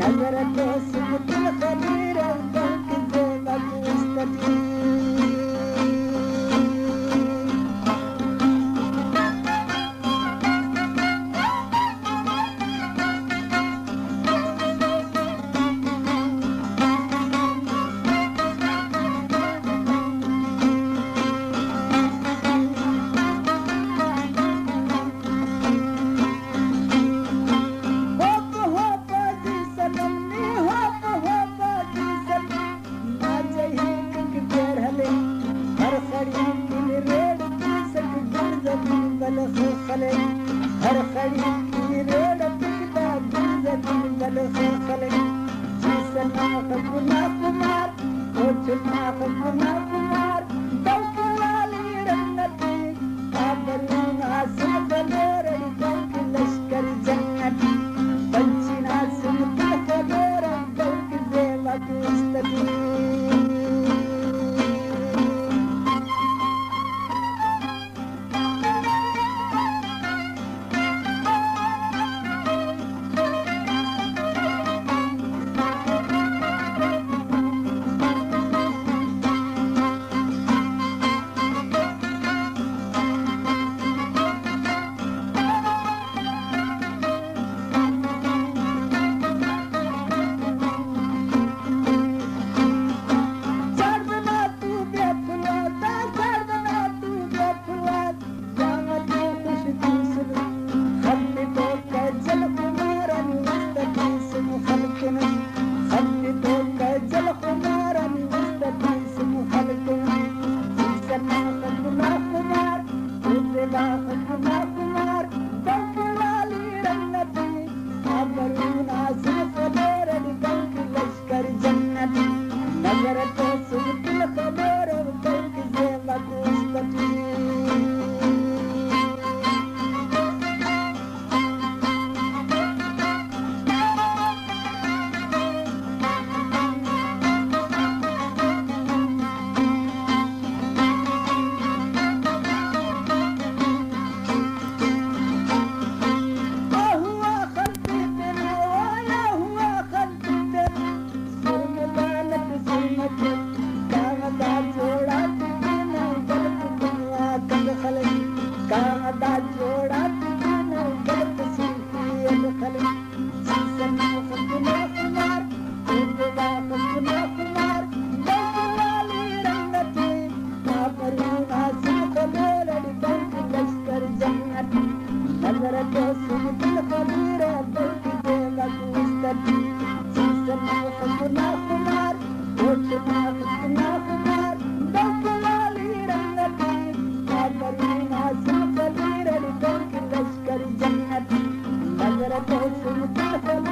نظرة سقط الخبير الضوء زي ما تستطيع. हर खड़ी की रेड पिकदा गुजरती बल खले जिसना खपुना कुमार ओ चुना खपुना कुमार दौलाली रंगती आबरूना सुबलोर दौक लश्कर जन्नती पंचना सुमत खदोर दौक देवा कुस्तती. Nagara to sumit